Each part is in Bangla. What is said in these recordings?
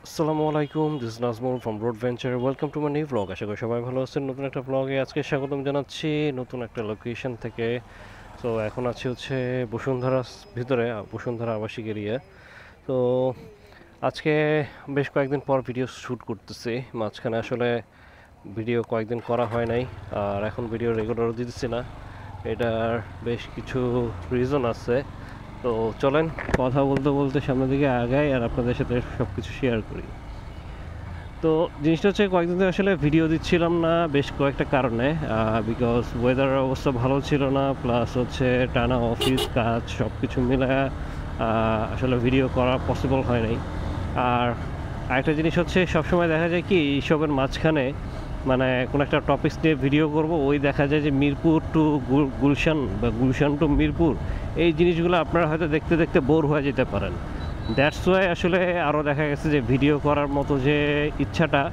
আসসালামু আলাইকুম, this is Nazmul from Road Venture. Welcome to my new blog. আশা করি সবাই ভালো আছেন। নতুন একটা ব্লগে আজকে স্বাগতম জানাচ্ছি নতুন একটা লোকেশন থেকে। তো এখন আছি হচ্ছে বসুন্ধরা ভিতরে, বসুন্ধরা আবাসিক এরিয়া। তো আজকে বেশ কয়েকদিন পর ভিডিও শ্যুট করতেছি। মাঝখানে আসলে ভিডিও কয়েকদিন করা হয় নাই, আর এখন ভিডিও রেগুলারও দিতেছি না। এটার বেশ কিছু রিজন আছে। তো চলেন কথা বলতে বলতে সামনের দিকে আগাই আর আপনাদের সাথে সব কিছু শেয়ার করি। তো জিনিসটা হচ্ছে কয়েকদিন ধরে আসলে ভিডিও দিচ্ছিলাম না বেশ কয়েকটা কারণে। বিকজ ওয়েদারের অবস্থা ভালো ছিল না, প্লাস হচ্ছে টানা অফিস কাজ সব কিছু মিলে আসলে ভিডিও করা পসিবল হয় নাই। আর আরেকটা জিনিস হচ্ছে সবসময় দেখা যায় কি এইসবের মাঝখানে মানে কোনো একটা টপিকস নিয়ে ভিডিও করব, ওই দেখা যায় যে মিরপুর টু গুলশান বা গুলশান টু মিরপুর, এই জিনিসগুলো আপনারা হয়তো দেখতে দেখতে বোর হয়ে যেতে পারেন। দ্যাটস ওয়াই আসলে আরও দেখা গেছে যে ভিডিও করার মতো যে ইচ্ছাটা,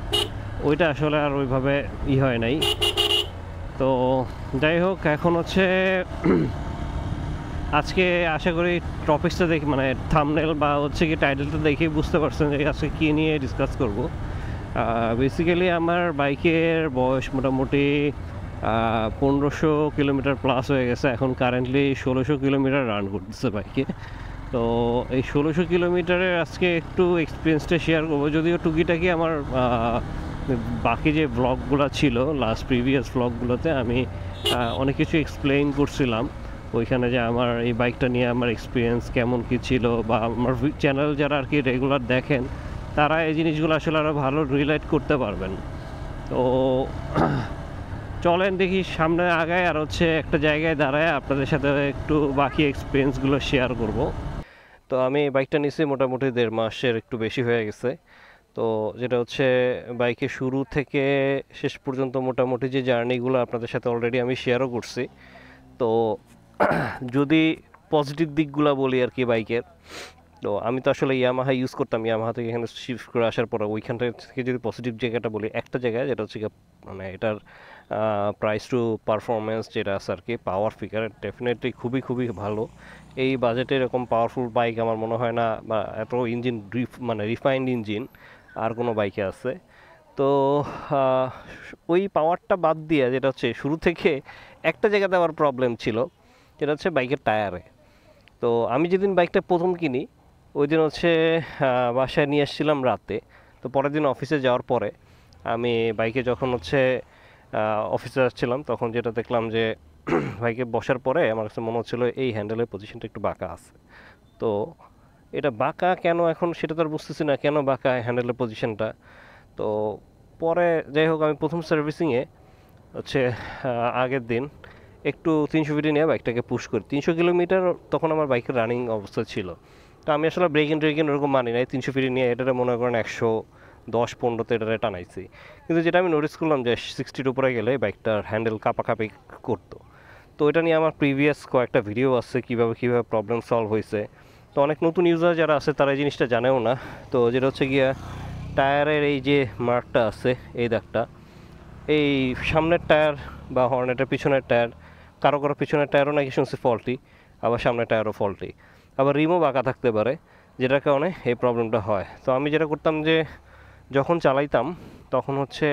ওইটা আসলে আর ওইভাবে হয় নাই। তো যাই হোক, এখন হচ্ছে আজকে আশা করি টপিকসটা দেখে মানে থাম্বনেল বা হচ্ছে কি টাইটেলটা দেখেই বুঝতে পারছেন যে আজকে কী নিয়ে ডিসকাস করব। বেসিক্যালি আমার বাইকের বয়স মোটামুটি 1500 কিলোমিটার প্লাস হয়ে গেছে। এখন কারেন্টলি 1600 কিলোমিটার রান করতেছে বাইকে। তো এই 1600 কিলোমিটারের আজকে একটু এক্সপিরিয়েন্সটা শেয়ার করবো, যদিও টুকিটাকি আমার বাকি যে ব্লগগুলো ছিল লাস্ট প্রিভিয়াস ব্লগগুলোতে আমি অনেক কিছু এক্সপ্লেইন করছিলাম ওইখানে, যে আমার এই বাইকটা নিয়ে আমার এক্সপিরিয়েন্স কেমন কী ছিল, বা আমার চ্যানেল যারা আর কি রেগুলার দেখেন তারা এই জিনিসগুলো আসলে আরও ভালো রিলেট করতে পারবেন। তো চলেন দেখি সামনে আগায়, আর হচ্ছে একটা জায়গায় দাঁড়ায় আপনাদের সাথে একটু বাকি এক্সপিরিয়েন্সগুলো শেয়ার করব। তো আমি এই বাইকটা নিছি মোটামুটি 1.5 মাসের একটু বেশি হয়ে গেছে। তো যেটা হচ্ছে বাইকে শুরু থেকে শেষ পর্যন্ত মোটামুটি যে জার্নিগুলো আপনাদের সাথে অলরেডি আমি শেয়ারও করছি। তো যদি পজিটিভ দিকগুলো বলি আর কি বাইকের, তো আমি তো আসলে ইয়ামাহা ইউজ করতাম, ইয়ামাহা থেকে এখানে শিফট করে আসার পর ওইখানটা থেকে যদি পজিটিভ জায়গাটা বলি, একটা জায়গায় যেটা হচ্ছে মানে এটার প্রাইস টু পারফরমেন্স যেটা আছে আর কি, পাওয়ার ফিগার ডেফিনেটলি খুবই খুবই ভালো। এই বাজেটে এরকম পাওয়ারফুল বাইক আমার মনে হয় না, বা এত ইঞ্জিন মানে রিফাইন্ড ইঞ্জিন আর কোনো বাইকে আছে। তো আহ, ওই পাওয়ারটা বাদ দিয়ে যেটা হচ্ছে শুরু থেকে একটা জায়গাতে আমার প্রবলেম ছিল, যেটা হচ্ছে বাইকের টায়ারে। তো আমি যেদিন বাইকটা প্রথম কিনি ওই দিন হচ্ছে বাসায় নিয়ে এসেছিলাম রাতে। তো পরের দিন অফিসে যাওয়ার পরে আমি বাইকে যখন হচ্ছে অফিসে যাচ্ছিলাম, তখন যেটা দেখলাম যে বাইকে বসার পরে আমার কাছে মনে হচ্ছিলো এই হ্যান্ডেলের পজিশনটা একটু বাঁকা আছে। তো এটা বাঁকা কেন এখন সেটা তো আর বুঝতেছি না, কেন বাঁকা হ্যান্ডেলের পজিশনটা। তো পরে যাই হোক, আমি প্রথম সার্ভিসিংয়ে হচ্ছে আগের দিন একটু 300 ফিটে নিয়ে বাইকটাকে পুশ করি 300 কিলোমিটার, তখন আমার বাইকের রানিং অবস্থা ছিল। তো আমি আসলে ব্রেকিং ট্রেকিং ওরকম মানি নাই, 300 ফিটে নিয়ে এটারে মনে করেন 110-15তে এটারে টানাইছি। কিন্তু যেটা আমি নোটিস করলাম যে 60-র উপরে গেলে বাইকটার হ্যান্ডেল কাঁপাকাঁপি করতো। তো এটা নিয়ে আমার প্রিভিয়াস কয়েকটা ভিডিও আছে কীভাবে কীভাবে প্রবলেম সলভ হয়েছে। তো অনেক নতুন ইউজার যারা আছে তারা এই জিনিসটা জানেও না। তো যেটা হচ্ছে গিয়া টায়ারের এই যে মার্কটা আছে, এই দাগটা, এই সামনের টায়ার বা হর্নেটের পিছনের টায়ার, কারো কারো পিছনের টায়ারও নাকি শুনছি ফল্টি, আবার সামনের টায়ারও ফল্টি, আবার রিমও বাঁকা থাকতে পারে, যেটার কারণে এই প্রবলেমটা হয়। তো আমি যেটা করতাম যে যখন চালাইতাম তখন হচ্ছে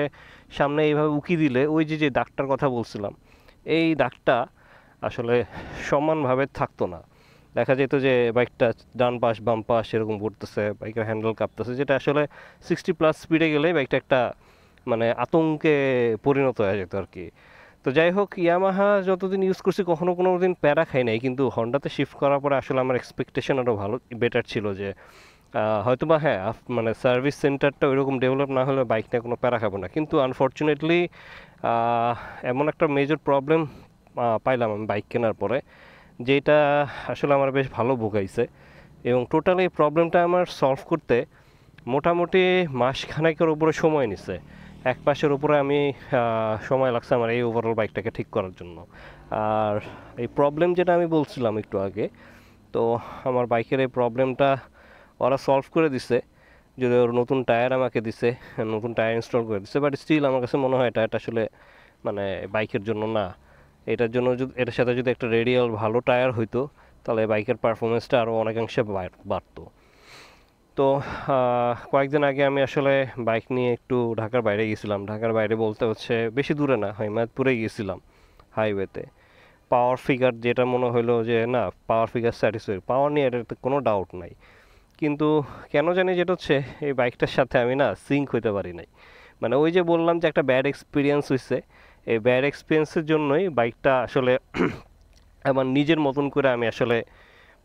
সামনে এইভাবে উকি দিলে ওই যে যে দাগটার কথা বলছিলাম, এই দাগটা আসলে সমানভাবে থাকতো না। দেখা যেত যে বাইকটা ডান পাশ বাম পাশ এরকম ঘুরতেছে, বাইকের হ্যান্ডেল কাঁপতেছে, যেটা আসলে 60+ স্পিডে গেলে বাইকটা একটা মানে আতঙ্কে পরিণত হয়ে যেত আর কি। তো যাই হোক, ইয়ামাহা যতদিন ইউজ করছি কখনো কোনো দিন প্যারা খাই নাই, কিন্তু হন্ডাতে শিফট করার পরে আসলে আমার এক্সপেকটেশন আরও ভালো বেটার ছিল যে হয়তো বা হ্যাঁ মানে সার্ভিস সেন্টারটা ওইরকম ডেভেলপ না হলে বাইক নিয়ে কোনো প্যারা খাবো না। কিন্তু আনফর্চুনেটলি এমন একটা মেজর প্রবলেম পাইলাম আমি বাইক কেনার পরে, যেটা আসলে আমার বেশ ভালো ভোগাইছে। এবং টোটাল এই প্রবলেমটা আমার সলভ করতে মোটামুটি মাসখানেকের উপরে সময় নিছে। এক মাসের উপরে আমি সময় লাগছে আমার এই ওভারঅল বাইকটাকে ঠিক করার জন্য। আর এই প্রবলেম যেটা আমি বলছিলাম একটু আগে, তো আমার বাইকের এই প্রবলেমটা ওরা সলভ করে দিছে, যদি ওর নতুন টায়ার আমাকে দিছে, নতুন টায়ার ইনস্টল করে দিছে, বাট স্টিল আমার কাছে মনে হয় টায়ারটা আসলে মানে বাইকের জন্য না। এটার জন্য যদি এটার সাথে যদি একটা রেডিয়াল ভালো টায়ার হইতো তাহলে বাইকের পারফরমেন্সটা আরও অনেকাংশে বাড়তো। তো কয়েকদিন আগে আমি আসলে বাইক নিয়ে একটু ঢাকার বাইরে গেছিলাম। ঢাকার বাইরে বলতে হচ্ছে বেশি দূরে না, হিমায়তপুরে গেছিলাম হাইওয়েতে। পাওয়ার ফিগার যেটা মনে হলো যে না, পাওয়ার ফিগার স্যাটিসফাই, পাওয়ার নিয়ে এটাতে কোনো ডাউট নাই। কিন্তু কেন জানি যেটা হচ্ছে এই বাইকটার সাথে আমি না সিঙ্ক হইতে পারি নাই। মানে ওই যে বললাম যে একটা ব্যাড এক্সপিরিয়েন্স হয়েছে, এই ব্যাড এক্সপিরিয়েন্সের জন্যই বাইকটা আসলে আমার নিজের মতন করে আমি আসলে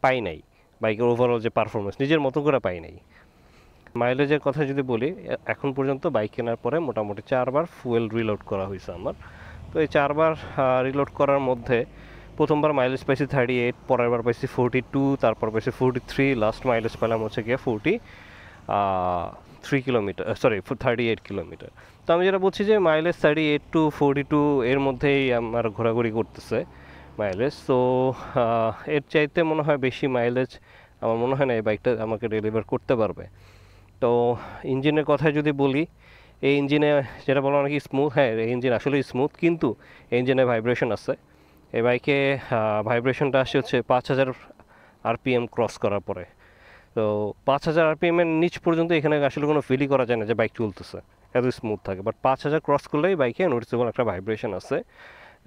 পাই নাই। বাইকের ওভারঅল যে পারফরমেন্স নিজের মতো করে পাই নাই। মাইলেজের কথা যদি বলি, এখন পর্যন্ত বাইক কেনার পরে মোটামুটি 4বার ফুয়েল রিলোড করা হয়েছে আমার। তো এই 4বার রিলোড করার মধ্যে প্রথমবার মাইলেজ পাইছি 38, পরের বার পাইছি 42, তারপর পাইছি 43, লাস্ট মাইলেজ পেলাম হচ্ছে গিয়ে 3 কিলোমিটার, সরি 38 কিলোমিটার। তো আমি যেটা বলছি যে মাইলেজ 38 to 42 এর মধ্যেই আমার ঘোরাঘুরি করতেছে মাইলেজ। তো এর চাইতে মনে হয় বেশি মাইলেজ আমার মনে হয় না এই বাইকটা আমাকে ডেলিভার করতে পারবে। তো ইঞ্জিনের কথা যদি বলি, এই ইঞ্জিনে যেটা বলা নাকি স্মুথ, হ্যাঁ এই ইঞ্জিন আসলেই স্মুথ, কিন্তু ইঞ্জিনে ভাইব্রেশন আছে। এই বাইকে ভাইব্রেশনটা আসে হচ্ছে 5000 আরপিএম ক্রস করার পরে। তো 5000 আরপিএম এর নিচ পর্যন্ত এখানে আসলে কোনো ফিলই করা যায় না যে বাইক চলতেছে, এত স্মুথ থাকে। বাট 5000 ক্রস করলেই বাইকে নোটিসেবল একটা ভাইব্রেশন আছে।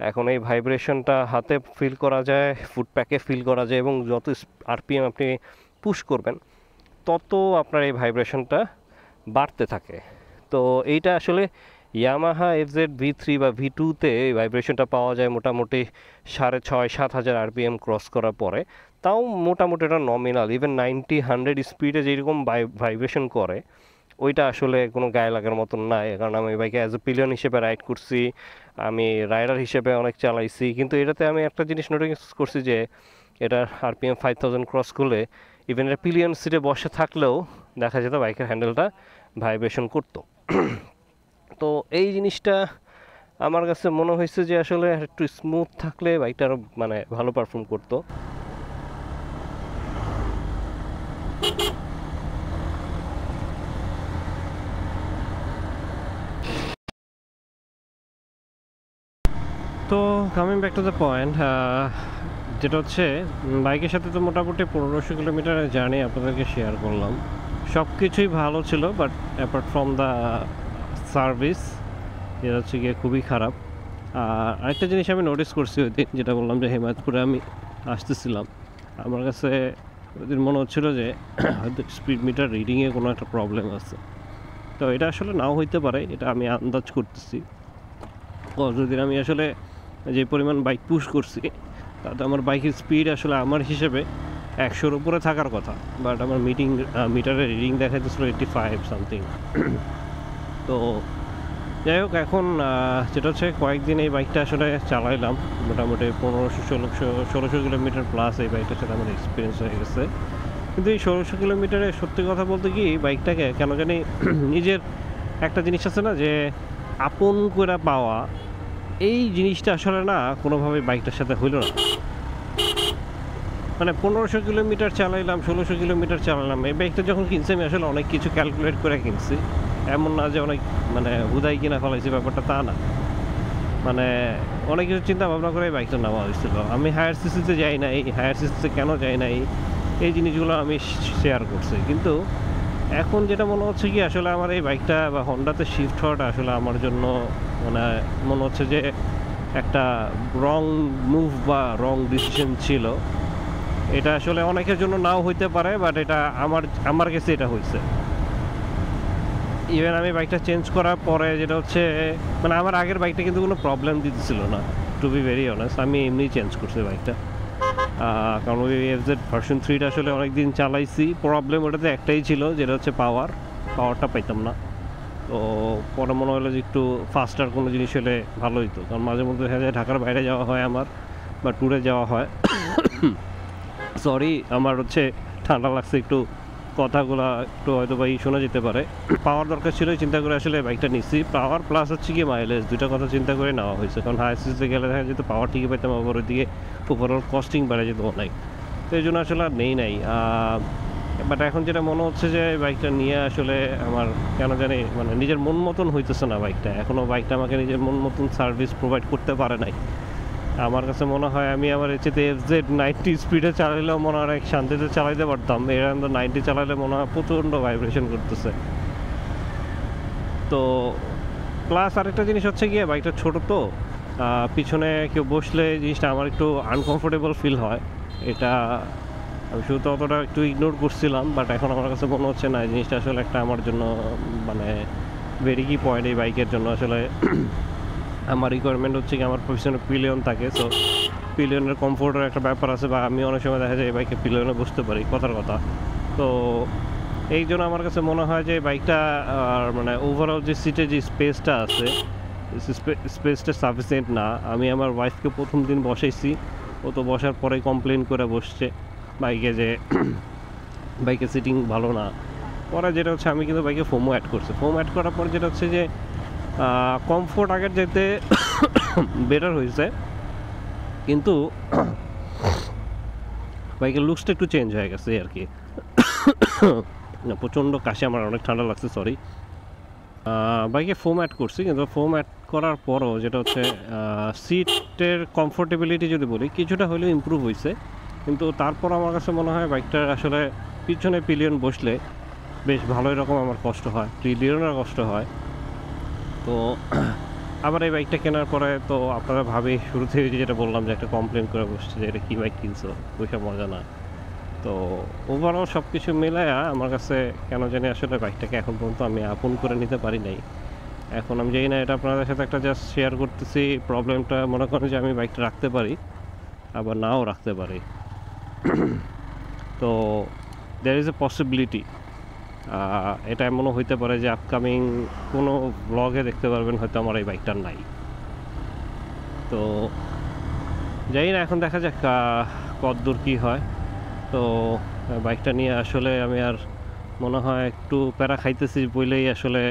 এখন এই ভাইব্রেশনটা হাতে ফিল করা যায়, ফুট প্যাকে ফিল করা যায়, এবং যত আরপিএম আপনি পুশ করবেন তত আপনার এই ভাইব্রেশনটা বাড়তে থাকে। তো এইটা আসলে ইয়ামাহা FZ-V3 বা V2-তে এই ভাইব্রেশনটা পাওয়া যায় মোটামুটি 6,500-7,000 আরপিএম ক্রস করার পরে। তাও মোটামুটি এটা নমিনাল, ইভেন 90-100 স্পিডে যেরকম ভাইব্রেশন করে ওইটা আসলে কোনো গায়ে লাগার মতন নাই। কারণ আমি বাইকে অ্যাজ এ পিলিয়ন হিসেবে রাইড করছি, আমি রাইডার হিসেবে অনেক চালাইছি, কিন্তু এটাতে আমি একটা জিনিস নোটিস করছি যে এটার আরপিএম 5000 ক্রস করলে ইভেন এটা পিলিয়ন সিটে বসে থাকলেও দেখা যেত বাইকের হ্যান্ডেলটা ভাইব্রেশন করতো। তো এই জিনিসটা আমার কাছে মনে হয়েছে যে আসলে একটু স্মুথ থাকলে বাইকটা আরও মানে ভালো পারফর্ম করতো। তো coming back to the point, যেটা হচ্ছে বাইকের সাথে তো মোটামুটি 1500 কিলোমিটারের জার্নি আপনাদেরকে শেয়ার করলাম। সব কিছুই ভালো ছিল, but apart from the service যেটা হচ্ছে গিয়ে খুবই খারাপ। আর আরেকটা জিনিস আমি নোটিস করছি ওই দিন, যেটা বললাম যে হিমায়তপুরে আমি আসতেছিলাম, আমার কাছে ওই দিন মনে হচ্ছিলো যে হয়তো স্পিড মিটার রিডিংয়ে কোনো একটা প্রবলেম আছে। তো এটা আসলে নাও হইতে পারে, এটা আমি আন্দাজ করতেছি। যদিন আমি আসলে যে পরিমাণ বাইক পুশ করছি তাতে আমার বাইকের স্পিড আসলে আমার হিসেবে 100-র উপরে থাকার কথা, বাট আমার মিটারে রিডিং দেখাইতেছিল 85 সামথিং। তো যাই হোক, এখন যেটা হচ্ছে কয়েকদিন এই বাইকটা আসলে চালাইলাম, মোটামুটি 1500-1600 কিলোমিটার প্লাস এই বাইকটার সাথে আমার এক্সপিরিয়েন্স হয়ে গেছে। কিন্তু এই 1600 কিলোমিটারে সত্যি কথা বলতে কি বাইকটাকে কেন জানি নিজের একটা জিনিস আছে না যে আপন করে পাওয়া, এই জিনিসটা আসলে না কোনোভাবে বাইকটার সাথে হইল না। মানে 1500 কিলোমিটার চালাইলাম, 1600 কিলোমিটার চালালাম, এই বাইকটা যখন কিনছি আমি আসলে অনেক কিছু ক্যালকুলেট করে কিনছি। এমন না যে অনেক মানে হুদাই কিনা ফেলাইছি, ব্যাপারটা তা না। মানে অনেক কিছু চিন্তা ভাবনা করে এই বাইকটা নেওয়া হয়েছিল। আমি হায়ার সিসিতে যাই নাই, হায়ার সিসিতে কেন যাই নাই এই জিনিসগুলো আমি শেয়ার করছি। কিন্তু এখন যেটা মনে হচ্ছে কি আসলে আমার এই বাইকটা বা হন্ডাতে শিফট হওয়াটা আসলে আমার জন্য মানে মনে হচ্ছে যে একটা রং মুভ বা রং ডিসিশন ছিল। এটা আসলে অনেকের জন্য নাও হইতে পারে, বাট এটা আমার কাছে এটা হয়েছে। ইভেন আমি বাইকটা চেঞ্জ করার পরে যেটা হচ্ছে মানে আমার আগের বাইকটা কিন্তু কোনো প্রবলেম দিতেছিল না, টু বি ভেরি অনেস্ট। আমি এমনি চেঞ্জ করছি বাইকটা, কারণ ওই FZ-3টা আসলে অনেক দিন চালাইছি। প্রবলেম ওটাতে একটাই ছিল, যেটা হচ্ছে পাওয়ারটা পাইতাম না। তো পরে মনে হলো যে একটু ফাস্টার কোনো জিনিস হলে ভালো হতো, কারণ মাঝে মধ্যে দেখা যায় ঢাকার বাইরে যাওয়া হয় আমার, বা ট্যুরে যাওয়া হয়। সরি, আমার হচ্ছে ঠান্ডা লাগছে একটু, কথাগুলো একটু হয়তো বা শোনা যেতে পারে। পাওয়ার দরকার ছিল, চিন্তা করে আসলে বাইকটা নিচ্ছি। পাওয়ার প্লাস হচ্ছে কি মাইলেজ, দুইটা কথা চিন্তা করে নেওয়া হয়েছে। কারণ হায়ার সিসিতে গেলে দেখা যেত পাওয়ার ঠিকই পাইতাম, আবার ওইদিকে ওভারঅল কস্টিং বেড়ে যেত অনেক। তো এই জন্য আসলে আর নাই। বাট এখন যেটা মনে হচ্ছে যে বাইকটা নিয়ে আসলে আমার কেন জানি মানে নিজের মন মতন হইতেছে না বাইকটা। এখনও বাইকটা আমাকে নিজের মন মতন সার্ভিস প্রোভাইড করতে পারে নাই। আমার কাছে মনে হয় আমি আমার এসেতে FZ 90 স্পিডে চালাইলেও মনে হয় শান্তিতে চালাইতে পারতাম। এর 90 চালাইলে মনে হয় প্রচণ্ড ভাইব্রেশন করতেছে। তো প্লাস আরেকটা জিনিস হচ্ছে গিয়ে বাইকটা ছোট, তো পিছনে কেউ বসলে জিনিসটা আমার একটু আনকমফোর্টেবল ফিল হয়। এটা আমি শুরু তো অতটা একটু ইগনোর করছিলাম, বাট এখন আমার কাছে মনে হচ্ছে না এই জিনিসটা আসলে একটা আমার জন্য মানে ভেরি কি পয়েন্ট এই বাইকের জন্য। আসলে আমার রিকোয়ারমেন্ট হচ্ছে কি আমার পিছনে পিলিয়ন থাকে, সো পিলিয়নের কমফোর্টের একটা ব্যাপার আছে, বা আমি অনেক সময় দেখা যায় এই বাইকে পিলিয়নে বসতে পারি, কথার কথা। তো এই জন্য আমার কাছে মনে হয় যে বাইকটা মানে ওভারঅল যে সিটে যে স্পেসটা আছে, স্পেসটা সাফিসিয়েন্ট না। আমি আমার ওয়াইফকে প্রথম দিন বসাইছি, ও তো বসার পরেই কমপ্লেন করে বসছে বাইকে যে বাইকে সিটিং ভালো না। পরে যেটা হচ্ছে আমি কিন্তু বাইকে ফোমও অ্যাড করছি। ফোম অ্যাড করার পর যেটা হচ্ছে যে কমফোর্ট আগের যেতে বেটার হয়েছে, কিন্তু বাইকের লুকসটা একটু চেঞ্জ হয়ে গেছে আর কি। না, প্রচণ্ড কাশি, আমার অনেক ঠান্ডা লাগছে, সরি। বাইকে ফোম অ্যাড করছি, কিন্তু ফোম অ্যাড করার পরও যেটা হচ্ছে সিটের কমফোর্টেবিলিটি যদি বলি কিছুটা হলেও ইমপ্রুভ হয়েছে, কিন্তু তারপর আমার কাছে মনে হয় বাইকটার আসলে পিছনে পিলিয়ন বসলে বেশ ভালোই রকম আমার কষ্ট হয়, পিলিয়নের কষ্ট হয়। তো আবার এই বাইকটা কেনার পরে তো আপনারা ভাবে শুরু থেকে যেটা বললাম যে একটা কমপ্লেন করে বসছে যে এটা কী বাইক কিনছো, ওইসব মজা না। তো ওভারঅল সব কিছু মিলায়া আমার কাছে কেন জানি আসলে বাইকটাকে এখন পর্যন্ত আমি আপন করে নিতে পারি নাই। এখন আমি জানি না, এটা আপনাদের সাথে একটা জাস্ট শেয়ার করতেছি। প্রবলেমটা মনে করেন যে আমি বাইকটা রাখতে পারি, আবার নাও রাখতে পারি। তো দেয়ার ইজ এ পসিবিলিটি, এটা এমনও হইতে পারে যে আপকামিং কোনো ব্লগে দেখতে পারবেন হয়তো আমার এই বাইকটার নাই। তো জানি না, এখন দেখা যাক কতদূর কী হয়। তো বাইকটা নিয়ে আসলে আমি আর মনে হয় একটু প্যারা খাইতেছি বলেই আসলে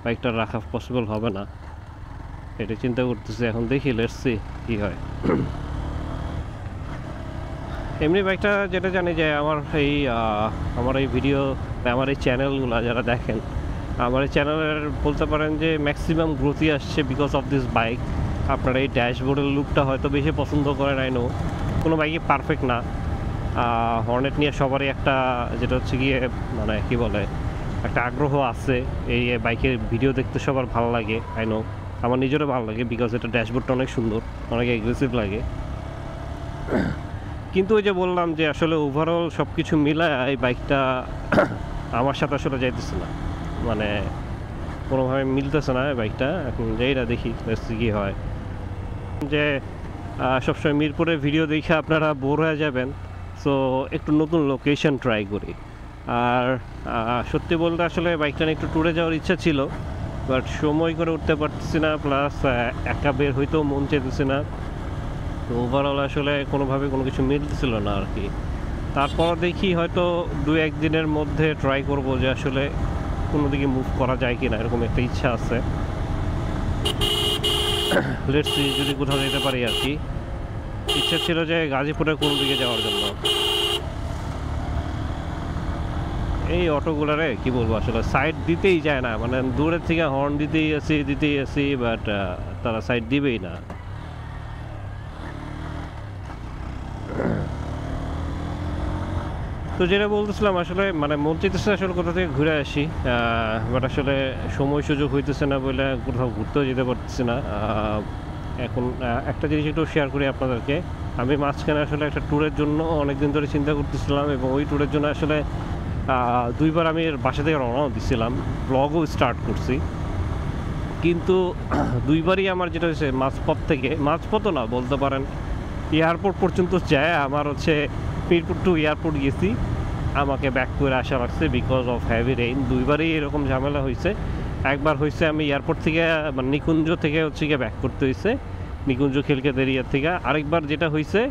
বাইকটা রাখা পসিবল হবে না, এটা চিন্তা করতেছি। এখন দেখি, লেটস সি কী হয়। এমনি বাইকটা যেটা জানি যে আমার এই ভিডিও, আমার এই চ্যানেলগুলো যারা দেখেন, আমার এই চ্যানেলের বলতে পারেন যে ম্যাক্সিমাম গ্রোথই আসছে বিকজ অফ দিস বাইক। আপনারা এই ড্যাশবোর্ডের লুকটা হয়তো বেশি পছন্দ করেন, আইনো কোনো বাইকই পারফেক্ট না। হর্নেট নিয়ে সবারই একটা যেটা হচ্ছে গিয়ে মানে কি বলে একটা আগ্রহ আছে, এই বাইকের ভিডিও দেখতে সবার ভালো লাগে, আইনো আমার নিজেরও ভালো লাগে বিকজ এটা ড্যাশবোর্ডটা অনেক সুন্দর, অনেক এগ্রেসিভ লাগে। কিন্তু ওই যে বললাম যে আসলে ওভারঅল সব কিছু মিলায় এই বাইকটা আমার সাথে আসলে যাইতেছে না, মানে কোনোভাবে মিলতেছে না বাইকটা। এখন যেইটা দেখি কী হয়, যে সবসময় মিরপুরের ভিডিও দেখে আপনারা বোর হয়ে যাবেন, সো একটু নতুন লোকেশন ট্রাই করি। আর সত্যি বলতে আসলে বাইকটা নিয়ে একটু ট্যুরে যাওয়ার ইচ্ছা ছিল, বাট সময় করে উঠতে পারতেছি না, প্লাস একা বের হইতেও মন চাইতেছে না। তো ওভারঅল আসলে কোনোভাবে কোনো কিছু মিলতেছিল না আর কি। তারপর দেখি হয়তো 2-1 দিনের মধ্যে ট্রাই করব যে আসলে কোনো দিকে মুভ করা যায় কি না, এরকম একটা ইচ্ছা আছে। লেটস সি যদি কোথাও যেতে পারি আর কি। ইচ্ছা ছিল যে গাজীপুরের কোন দিকে যাওয়ার জন্য। এই অটোগুলারে কি বলবো, আসলে সাইড দিতেই যায় না, মানে দূরের থেকে হর্ন দিতেই আছি, বাট তারা সাইড দিবেই না। তো যেটা বলতেছিলাম আসলে মানে মন চাইতেছে আসলে কোথা থেকে ঘুরে আসি, বাট আসলে সময় সুযোগ হইতেছে না বলে কোথাও ঘুরতেও যেতে পারতেছি না। এখন একটা জিনিস একটু শেয়ার করি আপনাদেরকে। আমি মাঝখানে আসলে একটা ট্যুরের জন্য অনেকদিন ধরে চিন্তা করতেছিলাম, এবং ওই ট্যুরের জন্য আসলে 2বার আমি বাসা থেকে রওনাও দিছিলাম, ব্লগও স্টার্ট করছি, কিন্তু 2বারই আমার যেটা হচ্ছে মাঝপথও না বলতে পারেন, এয়ারপোর্ট পর্যন্ত যায় আমার হচ্ছে মিরপুর টু এয়ারপোর্ট গেছি, আমাকে ব্যাক করে আসা লাগছে বিকজ অফ হ্যাভি রেইন। 2বারই এরকম ঝামেলা হয়েছে। একবার হয়েছে আমি এয়ারপোর্ট থেকে মানে নিকুঞ্জ থেকে হচ্ছে গিয়ে ব্যাক করতে হয়েছে, নিকুঞ্জ খিলকেত এরিয়ার থেকে। আরেকবার যেটা হয়েছে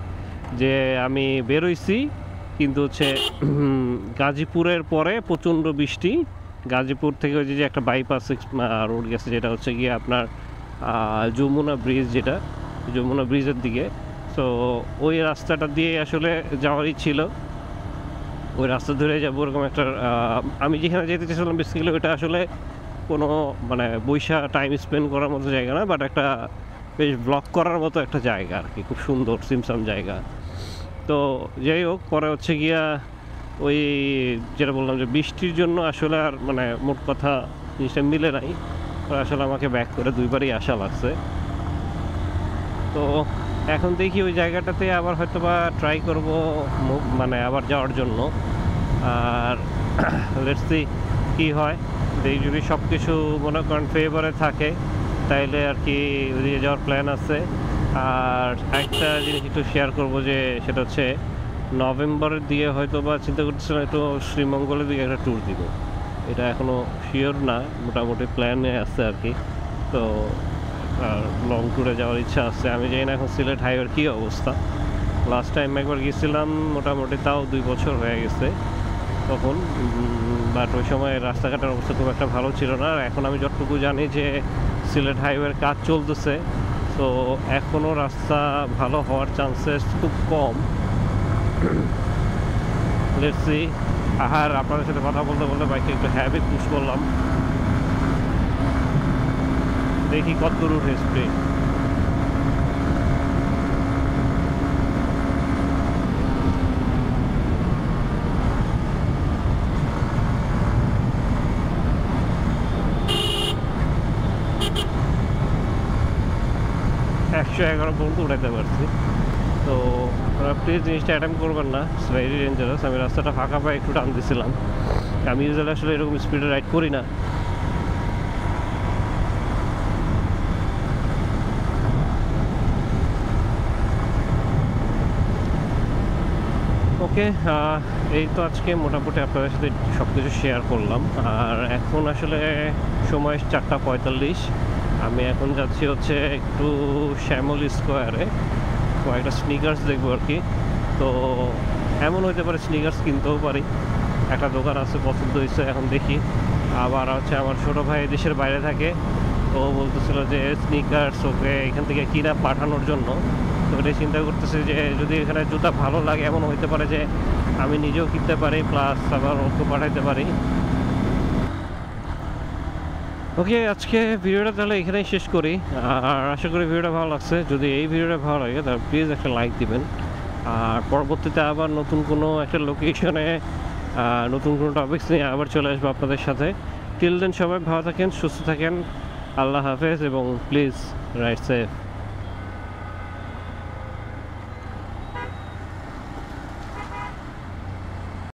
যে আমি বেরোইছি, কিন্তু হচ্ছে গাজীপুরের পরে প্রচণ্ড বৃষ্টি, গাজীপুর থেকে ওই যে একটা বাইপাস রোড গেছে যেটা হচ্ছে গিয়ে আপনার যমুনা ব্রিজের দিকে। তো ওই রাস্তাটা দিয়ে আসলে যাওয়ারই ছিল, ওই রাস্তা ধরে যাবো এরকম একটা। আমি যেখানে যেতে চেয়েছিলাম বেসিক্যালি ওইটা আসলে কোনো মানে বৈশা টাইম স্পেন্ড করার মতো জায়গা না, বাট একটা বেশ ব্লগ করার মতো একটা জায়গা আর কি, খুব সুন্দর সিমসাম জায়গা। তো যাই হোক, পরে হচ্ছে গিয়া ওই যেটা বললাম যে বৃষ্টির জন্য আসলে আর মানে মোট কথা জিনিসটা মিলে নাই, আসলে আমাকে ব্যাক করে 2বারই আসা লাগছে। তো এখন দেখি ওই জায়গাটাতে আবার হয়তো বা ট্রাই করবো মানে আবার যাওয়ার জন্য। আর লেটস সি কী হয়, যদি সব কিছু মনে করেন ফেভারে থাকে তাইলে আর কি ওদিকে যাওয়ার প্ল্যান আছে। আর একটা জিনিস একটু শেয়ার করবো, যে সেটা হচ্ছে নভেম্বরের দিকে হয়তো বা চিন্তা করতেছিলাম একটু শ্রীমঙ্গলের দিকে একটা ট্যুর দিব। এটা এখনও শিওর না, মোটামুটি প্ল্যানে আছে আর কি। তো লং ট্যুরে যাওয়ার ইচ্ছা আছে। আমি জানি না এখন সিলেট হাইওয়ের কী অবস্থা। লাস্ট টাইম একবার গেছিলাম, মোটামুটি তাও 2 বছর হয়ে গেছে তখন, বাট ওই সময় রাস্তাঘাটের অবস্থা খুব একটা ভালো ছিল না। আর এখন আমি যতটুকু জানি যে সিলেট হাইওয়ের কাজ চলতেছে, তো এখনও রাস্তা ভালো হওয়ার চান্সেস খুব কম। Let's see. আর আপনাদের সাথে কথা বলতে বলতে বাইকটা একটু হ্যাভি পুশ করলাম, দেখি কত দূর উঠে স্পিড। একশো 11 পর্যন্ত উঠাইতে পারছি। তো প্লিজ জিনিসটা অ্যাটেম্প করবেন না, ইটস ভেরি ডেঞ্জারাস। আমি রাস্তাটা ফাঁকা পায়ে একটু টান দিছিলাম, আমি ইউজুয়ালি আসলে এরকম স্পিডে রাইড করি না। ওকে, এই তো আজকে মোটামুটি আপনাদের সাথে সব কিছু শেয়ার করলাম। আর এখন আসলে সময় 4:45। আমি এখন যাচ্ছি হচ্ছে একটু শ্যামল স্কোয়ারে, কয়েকটা স্নিকার্স দেখবো আর কি। তো এমন হতে পারে স্নিকার্স কিনতেও পারি, একটা দোকান আছে পছন্দ হয়েছে, এখন দেখি। আবার হচ্ছে আমার ছোটো ভাই দেশের বাইরে থাকে, তো বলতেছিল যে স্নিকার্স ওকে এখান থেকে কিনা পাঠানোর জন্য। তো এটাই চিন্তা করতেছি যে যদি এখানে জুতা ভালো লাগে, এমন হইতে পারে যে আমি নিজেও কিনতে পারি প্লাস আবার ওকে পাঠাইতে পারি। ওকে, আজকে ভিডিওটা তাহলে এখানেই শেষ করি। আর আশা করি ভিডিওটা ভালো লাগছে। যদি এই ভিডিওটা ভালো লাগে তাহলে প্লিজ একটা লাইক দিবেন। আর পরবর্তীতে আবার নতুন কোনো একটা লোকেশনে নতুন কোনো টপিকস নিয়ে আবার চলে আসবো আপনাদের সাথে। টিল দেন সবাই ভালো থাকেন, সুস্থ থাকেন, আল্লাহ হাফেজ, এবং প্লিজ রাইড সেফ।